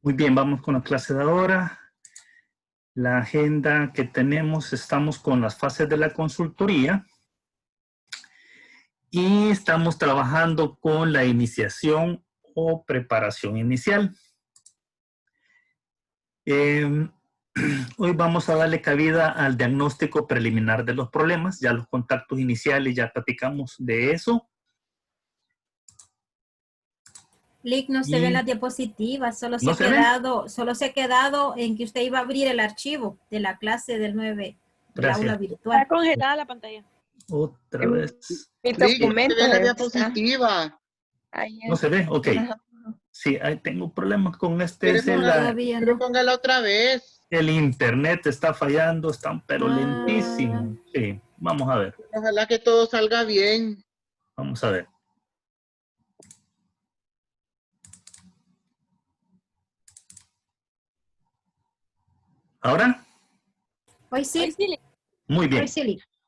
Muy bien, vamos con la clase de ahora. La agenda que tenemos, estamos con las fases de la consultoría y estamos trabajando con la iniciación o preparación inicial. Hoy vamos a darle cabida al diagnóstico preliminar de los problemas. Ya los contactos iniciales, ya platicamos de eso. Lick, no se ven las diapositivas, solo se ha quedado en que usted iba a abrir el archivo de la clase del 9 del aula virtual. Está congelada la pantalla. Otra vez. Mi documento no se ve la diapositiva. ¿No se ve? Ok. Sí, ahí tengo problemas con este. Pero póngala otra vez. El internet está fallando, están pero lentísimo. Sí, vamos a ver. Ojalá que todo salga bien. Vamos a ver. ¿Ahora? Hoy sí. Muy bien.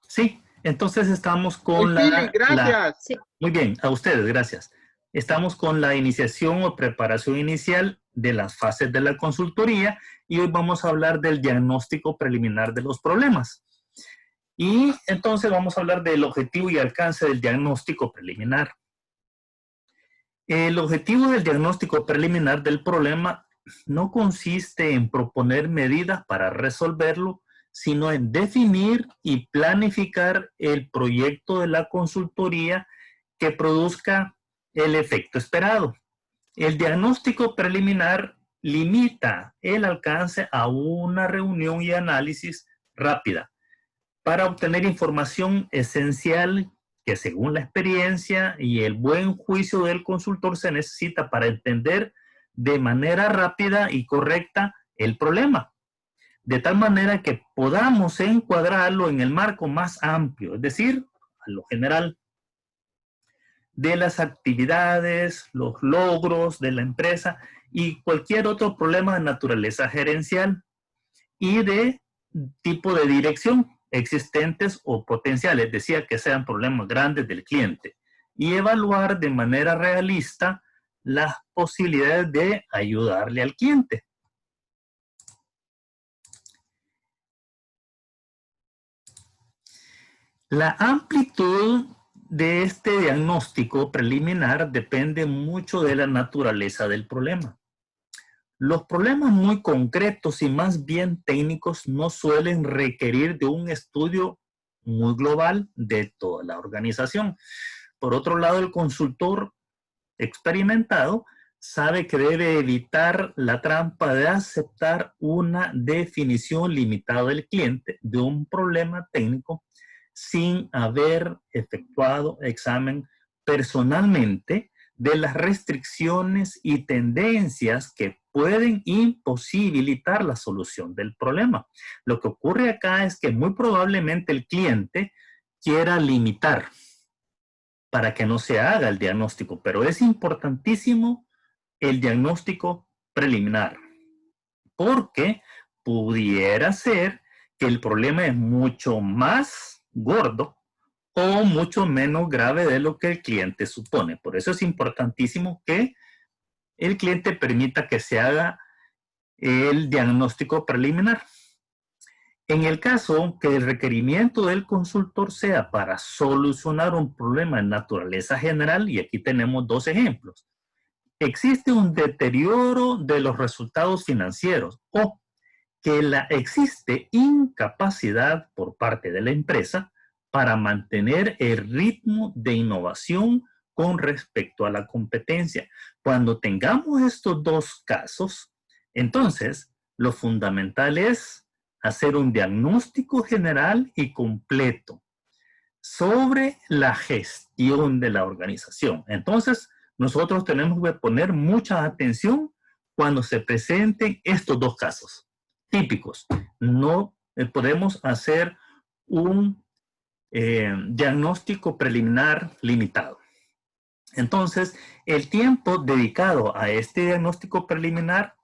Sí, entonces estamos con gracias. Muy bien, a ustedes, gracias. Estamos con la iniciación o preparación inicial de las fases de la consultoría y hoy vamos a hablar del diagnóstico preliminar de los problemas. Y entonces vamos a hablar del objetivo y alcance del diagnóstico preliminar. El objetivo del diagnóstico preliminar del problema no consiste en proponer medidas para resolverlo, sino en definir y planificar el proyecto de la consultoría que produzca el efecto esperado. El diagnóstico preliminar limita el alcance a una reunión y análisis rápida para obtener información esencial que según la experiencia y el buen juicio del consultor se necesita para entender de manera rápida y correcta el problema, de tal manera que podamos encuadrarlo en el marco más amplio, es decir, a lo general, de las actividades, los logros de la empresa y cualquier otro problema de naturaleza gerencial y de tipo de dirección existentes o potenciales, decía que sean problemas grandes del cliente, y evaluar de manera realista las posibilidades de ayudarle al cliente. La amplitud de este diagnóstico preliminar depende mucho de la naturaleza del problema. Los problemas muy concretos y más bien técnicos no suelen requerir de un estudio muy global de toda la organización. Por otro lado, el consultor experimentado sabe que debe evitar la trampa de aceptar una definición limitada del cliente de un problema técnico sin haber efectuado examen personalmente de las restricciones y tendencias que pueden imposibilitar la solución del problema. Lo que ocurre acá es que muy probablemente el cliente quiera limitar para que no se haga el diagnóstico, pero es importantísimo el diagnóstico preliminar, porque pudiera ser que el problema es mucho más gordo o mucho menos grave de lo que el cliente supone. Por eso es importantísimo que el cliente permita que se haga el diagnóstico preliminar. En el caso que el requerimiento del consultor sea para solucionar un problema de naturaleza general, y aquí tenemos dos ejemplos, existe un deterioro de los resultados financieros o que existe incapacidad por parte de la empresa para mantener el ritmo de innovación con respecto a la competencia. Cuando tengamos estos dos casos, entonces lo fundamental es hacer un diagnóstico general y completo sobre la gestión de la organización. Entonces, nosotros tenemos que poner mucha atención cuando se presenten estos dos casos típicos. No podemos hacer un diagnóstico preliminar limitado. Entonces, el tiempo dedicado a este diagnóstico preliminar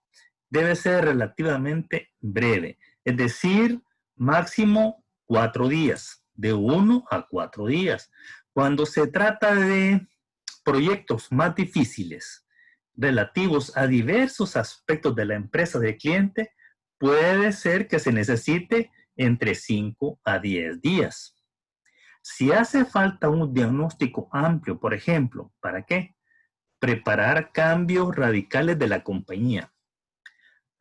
debe ser relativamente breve, es decir, máximo 4 días, de 1 a 4 días. Cuando se trata de proyectos más difíciles relativos a diversos aspectos de la empresa del cliente, puede ser que se necesite entre 5 a 10 días. Si hace falta un diagnóstico amplio, por ejemplo, ¿para qué? Preparar cambios radicales de la compañía,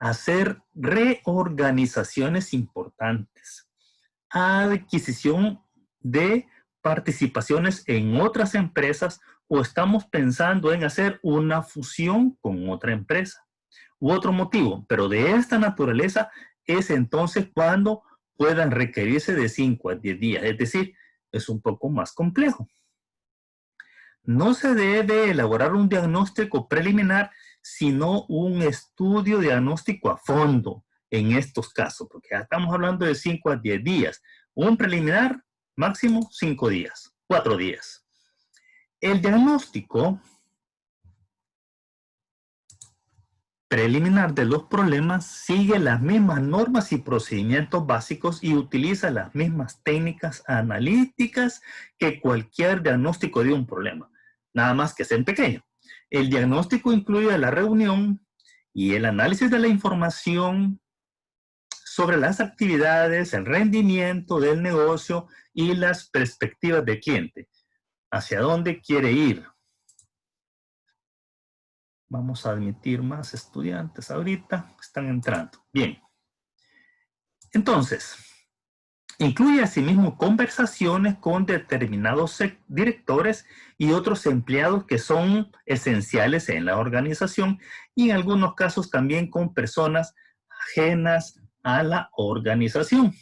hacer reorganizaciones importantes, adquisición de participaciones en otras empresas, o estamos pensando en hacer una fusión con otra empresa u otro motivo, pero de esta naturaleza es entonces cuando puedan requerirse de 5 a 10 días, es decir, es un poco más complejo. No se debe elaborar un diagnóstico preliminar, sino un estudio diagnóstico a fondo en estos casos, porque ya estamos hablando de 5 a 10 días. Un preliminar, máximo 5 días, 4 días. El diagnóstico preliminar de los problemas sigue las mismas normas y procedimientos básicos y utiliza las mismas técnicas analíticas que cualquier diagnóstico de un problema, nada más que sea en pequeño. El diagnóstico incluye la reunión y el análisis de la información sobre las actividades, el rendimiento del negocio y las perspectivas del cliente. ¿Hacia dónde quiere ir? Vamos a admitir más estudiantes ahorita, están entrando. Bien. Entonces, incluye asimismo conversaciones con determinados directores y otros empleados que son esenciales en la organización y en algunos casos también con personas ajenas a la organización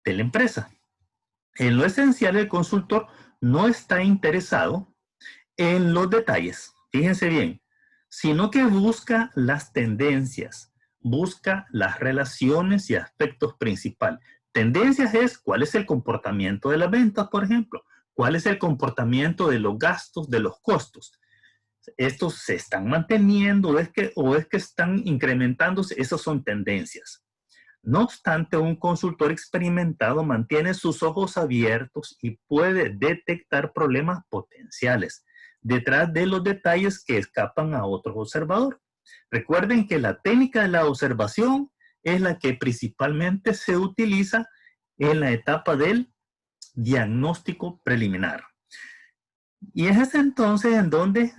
de la empresa. En lo esencial, el consultor no está interesado en los detalles, fíjense bien, sino que busca las tendencias, busca las relaciones y aspectos principales. Tendencias es cuál es el comportamiento de las ventas, por ejemplo, cuál es el comportamiento de los gastos, de los costos. ¿Estos se están manteniendo o es que están incrementándose? Esas son tendencias. No obstante, un consultor experimentado mantiene sus ojos abiertos y puede detectar problemas potenciales detrás de los detalles que escapan a otro observador. Recuerden que la técnica de la observación es la que principalmente se utiliza en la etapa del diagnóstico preliminar. Y es entonces en donde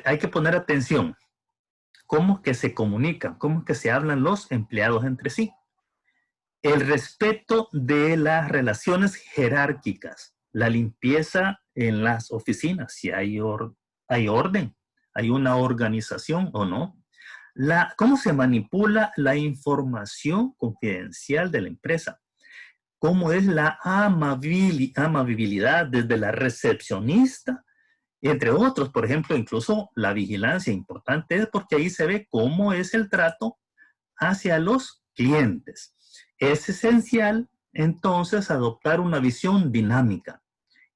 hay que poner atención. ¿Cómo que se comunican? ¿Cómo que se hablan los empleados entre sí? El respeto de las relaciones jerárquicas, la limpieza en las oficinas, si hay orden, hay una organización o no. Cómo se manipula la información confidencial de la empresa. Cómo es la amabilidad desde la recepcionista, entre otros, por ejemplo, incluso la vigilancia importante es porque ahí se ve cómo es el trato hacia los clientes. Es esencial, entonces, adoptar una visión dinámica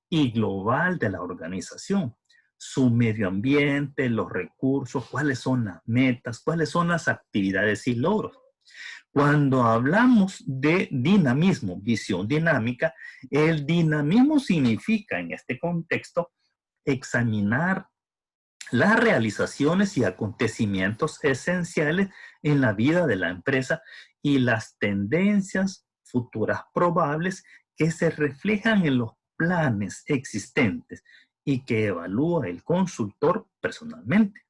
y global de la organización. Su medio ambiente, los recursos, cuáles son las metas, cuáles son las actividades y logros. Cuando hablamos de dinamismo, visión dinámica, el dinamismo significa, en este contexto, examinar las realizaciones y acontecimientos esenciales en la vida de la empresa y las tendencias futuras probables que se reflejan en los planes existentes y que evalúa el consultor personalmente.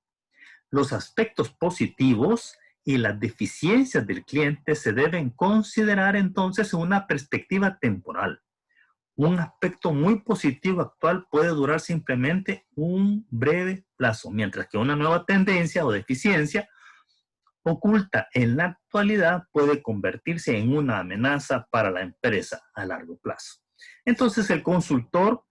Los aspectos positivos y las deficiencias del cliente se deben considerar entonces en una perspectiva temporal. Un aspecto muy positivo actual puede durar simplemente un breve plazo, mientras que una nueva tendencia o deficiencia oculta en la actualidad puede convertirse en una amenaza para la empresa a largo plazo. Entonces el consultor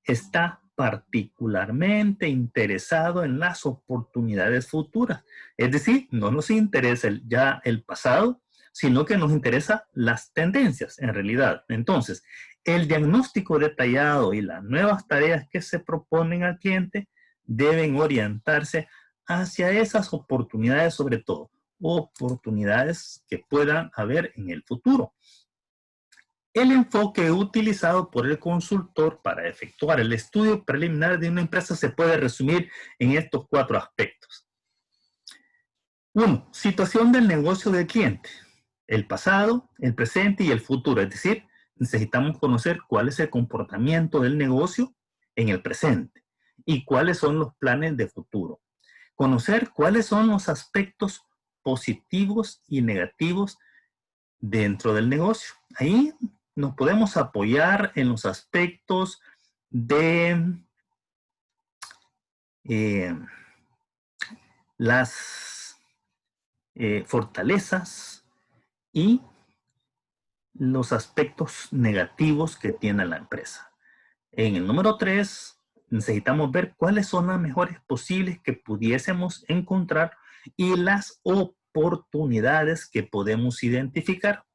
está particularmente interesado en las oportunidades futuras. Es decir, no nos interesa ya el pasado, sino que nos interesa las tendencias en realidad. Entonces, el diagnóstico detallado y las nuevas tareas que se proponen al cliente deben orientarse hacia esas oportunidades, sobre todo, oportunidades que puedan haber en el futuro. El enfoque utilizado por el consultor para efectuar el estudio preliminar de una empresa se puede resumir en estos 4 aspectos. 1. Situación del negocio del cliente. El pasado, el presente y el futuro. Es decir, necesitamos conocer cuál es el comportamiento del negocio en el presente y cuáles son los planes de futuro. Conocer cuáles son los aspectos positivos y negativos dentro del negocio. Ahí nos podemos apoyar en los aspectos de las fortalezas y los aspectos negativos que tiene la empresa. En el número 3, necesitamos ver cuáles son las mejores posibles que pudiésemos encontrar y las oportunidades que podemos identificar.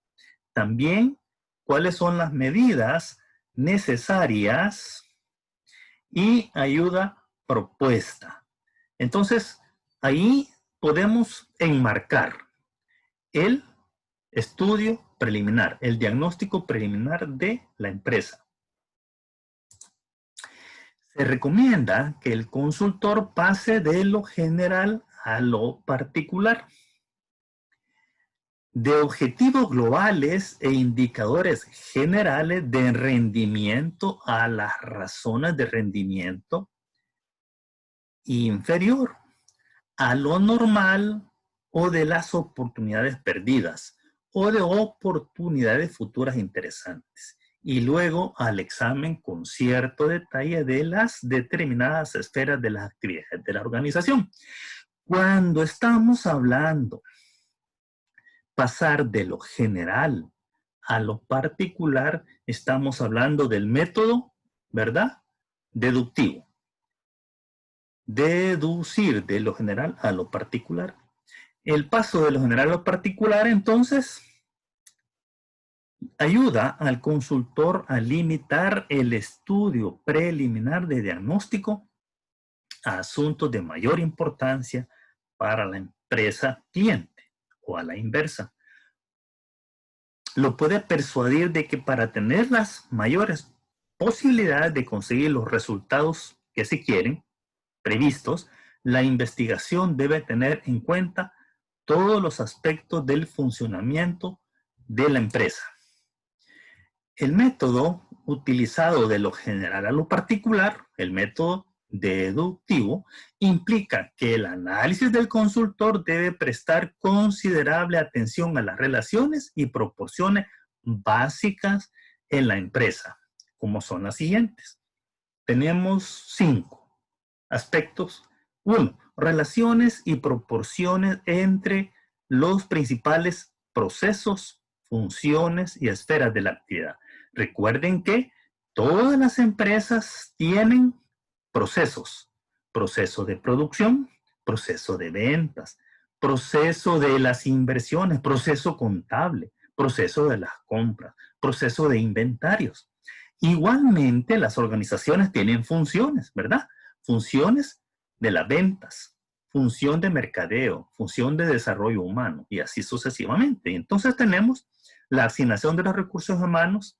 También cuáles son las medidas necesarias y ayuda propuesta. Entonces, ahí podemos enmarcar el estudio preliminar, el diagnóstico preliminar de la empresa. Se recomienda que el consultor pase de lo general a lo particular. De objetivos globales e indicadores generales de rendimiento a las razones de rendimiento inferior, a lo normal o de las oportunidades perdidas o de oportunidades futuras interesantes. Y luego al examen con cierto detalle de las determinadas esferas de las actividades de la organización. Cuando estamos hablando pasar de lo general a lo particular, estamos hablando del método, ¿verdad? Deductivo. Deducir de lo general a lo particular. El paso de lo general a lo particular, entonces, ayuda al consultor a limitar el estudio preliminar de diagnóstico a asuntos de mayor importancia para la empresa cliente o a la inversa. Lo puede persuadir de que para tener las mayores posibilidades de conseguir los resultados que se quieren, previstos, la investigación debe tener en cuenta todos los aspectos del funcionamiento de la empresa. El método utilizado de lo general a lo particular, el método deductivo, implica que el análisis del consultor debe prestar considerable atención a las relaciones y proporciones básicas en la empresa, como son las siguientes. Tenemos 5 aspectos. 1. Relaciones y proporciones entre los principales procesos, funciones y esferas de la actividad. Recuerden que todas las empresas tienen procesos. Proceso de producción, proceso de ventas, proceso de las inversiones, proceso contable, proceso de las compras, proceso de inventarios. Igualmente, las organizaciones tienen funciones, ¿verdad? Funciones de las ventas, función de mercadeo, función de desarrollo humano y así sucesivamente. Y entonces tenemos la asignación de los recursos humanos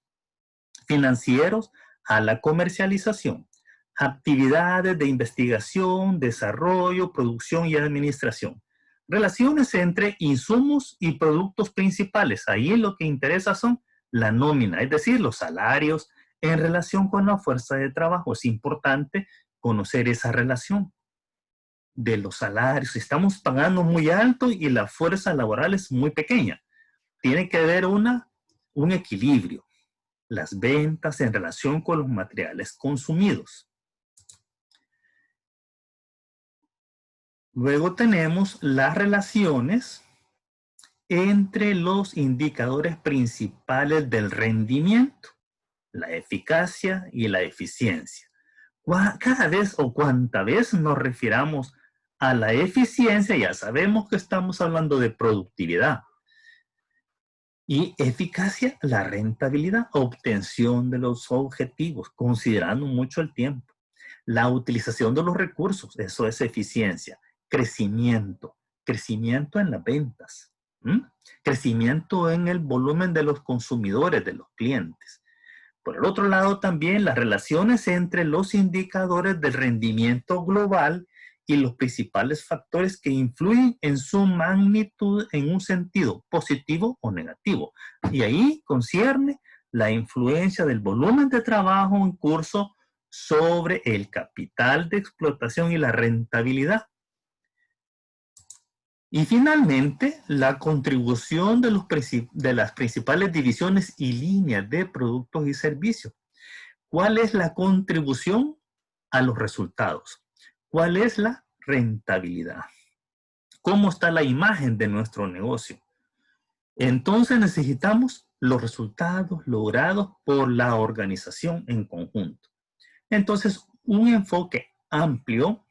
financieros a la comercialización, actividades de investigación, desarrollo, producción y administración, relaciones entre insumos y productos principales. Ahí lo que interesa son la nómina, es decir, los salarios en relación con la fuerza de trabajo. Es importante conocer esa relación de los salarios. Estamos pagando muy alto y la fuerza laboral es muy pequeña. Tiene que haber un equilibrio. Las ventas en relación con los materiales consumidos. Luego tenemos las relaciones entre los indicadores principales del rendimiento, la eficacia y la eficiencia. Cada vez o cuanta vez nos refiramos a la eficiencia, ya sabemos que estamos hablando de productividad. Y eficacia, la rentabilidad, obtención de los objetivos, considerando mucho el tiempo. La utilización de los recursos, eso es eficiencia. Crecimiento en las ventas, Crecimiento en el volumen de los consumidores, de los clientes. Por el otro lado, también las relaciones entre los indicadores del rendimiento global y los principales factores que influyen en su magnitud en un sentido positivo o negativo. Y ahí concierne la influencia del volumen de trabajo en curso sobre el capital de explotación y la rentabilidad. Y finalmente, la contribución de las principales divisiones y líneas de productos y servicios. ¿Cuál es la contribución a los resultados? ¿Cuál es la rentabilidad? ¿Cómo está la imagen de nuestro negocio? Entonces necesitamos los resultados logrados por la organización en conjunto. Entonces, un enfoque amplio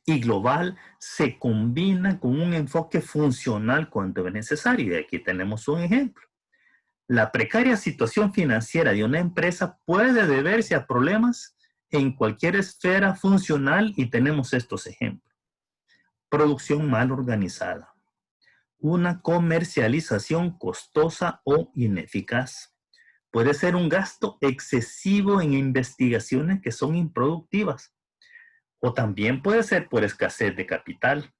y global se combina con un enfoque funcional cuando es necesario. Y aquí tenemos un ejemplo. La precaria situación financiera de una empresa puede deberse a problemas en cualquier esfera funcional y tenemos estos ejemplos. Producción mal organizada. Una comercialización costosa o ineficaz. Puede ser un gasto excesivo en investigaciones que son improductivas. O también puede ser por escasez de capital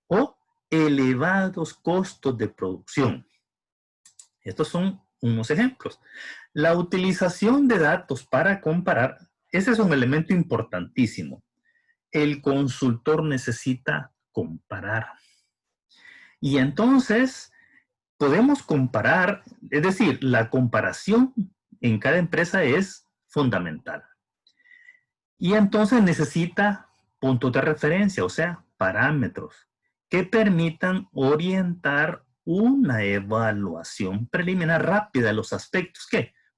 o elevados costos de producción. Estos son unos ejemplos. La utilización de datos para comparar, ese es un elemento importantísimo. El consultor necesita comparar. Y entonces podemos comparar, es decir, la comparación en cada empresa es fundamental. Y entonces necesita puntos de referencia, o sea, parámetros que permitan orientar una evaluación preliminar rápida de los aspectos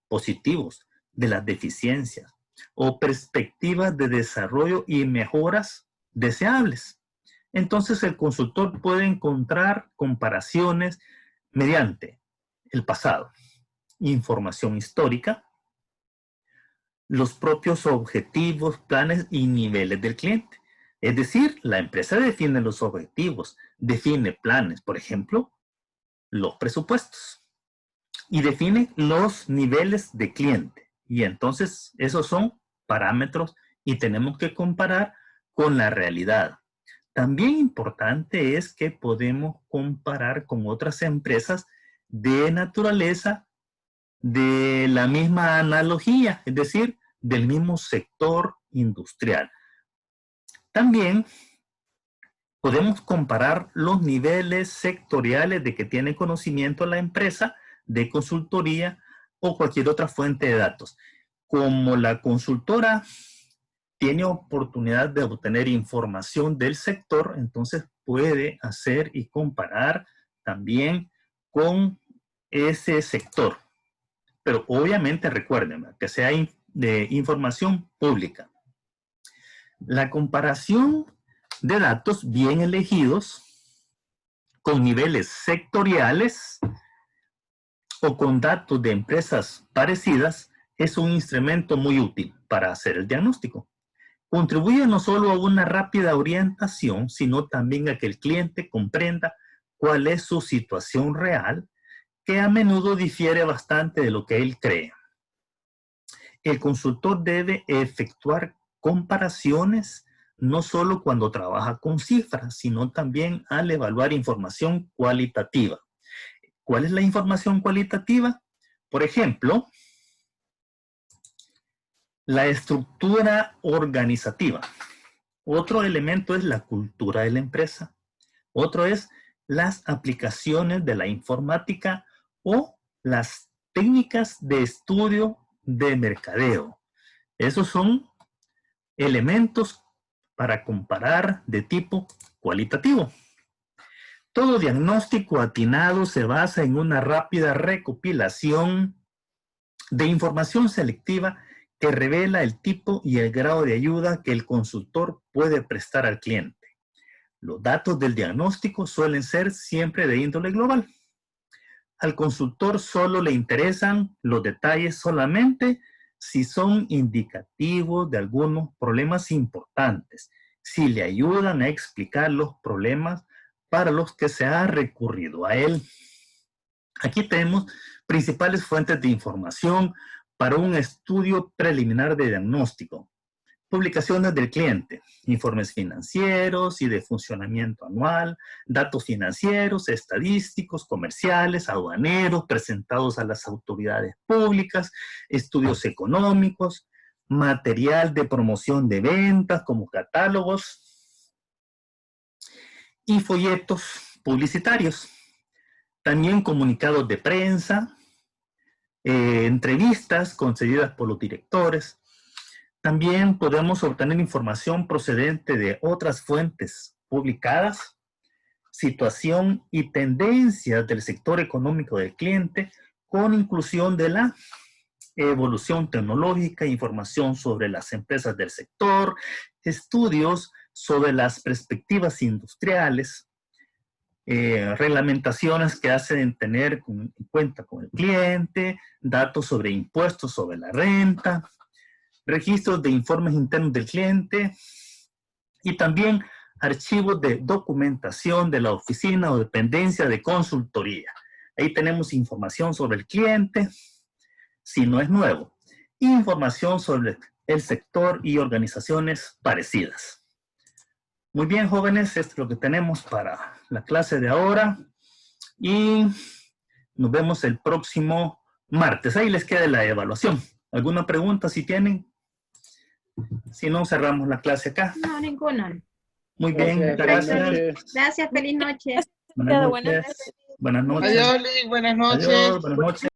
positivos de las deficiencias o perspectivas de desarrollo y mejoras deseables. Entonces el consultor puede encontrar comparaciones mediante el pasado, información histórica, los propios objetivos, planes y niveles del cliente. Es decir, la empresa define los objetivos, define planes, por ejemplo, los presupuestos, y define los niveles de cliente. Y entonces esos son parámetros y tenemos que comparar con la realidad. También importante es que podemos comparar con otras empresas de naturaleza de la misma analogía, es decir, del mismo sector industrial. También podemos comparar los niveles sectoriales de que tiene conocimiento la empresa de consultoría o cualquier otra fuente de datos. Como la consultora tiene oportunidad de obtener información del sector, entonces puede hacer y comparar también con ese sector. Pero obviamente recuerden que sea de información pública. La comparación de datos bien elegidos con niveles sectoriales o con datos de empresas parecidas es un instrumento muy útil para hacer el diagnóstico. Contribuye no solo a una rápida orientación, sino también a que el cliente comprenda cuál es su situación real, que a menudo difiere bastante de lo que él cree. El consultor debe efectuar comparaciones no solo cuando trabaja con cifras, sino también al evaluar información cualitativa. ¿Cuál es la información cualitativa? Por ejemplo, la estructura organizativa. Otro elemento es la cultura de la empresa. Otro es las aplicaciones de la informática o las técnicas de estudio de mercadeo. Esos son elementos para comparar de tipo cualitativo. Todo diagnóstico atinado se basa en una rápida recopilación de información selectiva que revela el tipo y el grado de ayuda que el consultor puede prestar al cliente. Los datos del diagnóstico suelen ser siempre de índole global. Al consultor solo le interesan los detalles solamente si son indicativos de algunos problemas importantes, si le ayudan a explicar los problemas para los que se ha recurrido a él. Aquí tenemos principales fuentes de información para un estudio preliminar de diagnóstico. Publicaciones del cliente, informes financieros y de funcionamiento anual, datos financieros, estadísticos, comerciales, aduaneros, presentados a las autoridades públicas, estudios económicos, material de promoción de ventas como catálogos y folletos publicitarios. También comunicados de prensa, entrevistas concedidas por los directores. También podemos obtener información procedente de otras fuentes publicadas, situación y tendencias del sector económico del cliente, con inclusión de la evolución tecnológica, información sobre las empresas del sector, estudios sobre las perspectivas industriales, reglamentaciones que hacen tener en cuenta con el cliente, datos sobre impuestos sobre la renta, registros de informes internos del cliente y también archivos de documentación de la oficina o dependencia de consultoría. Ahí tenemos información sobre el cliente, si no es nuevo, información sobre el sector y organizaciones parecidas. Muy bien, jóvenes, esto es lo que tenemos para la clase de ahora y nos vemos el próximo martes. Ahí les queda la evaluación. ¿Alguna pregunta si tienen? Si no, cerramos la clase acá. No, ninguna. Muy bien, gracias. Gracias, feliz noche. Buenas noches. Buenas noches. Adiós, Lick, buenas noches. Adiós, buenas noches.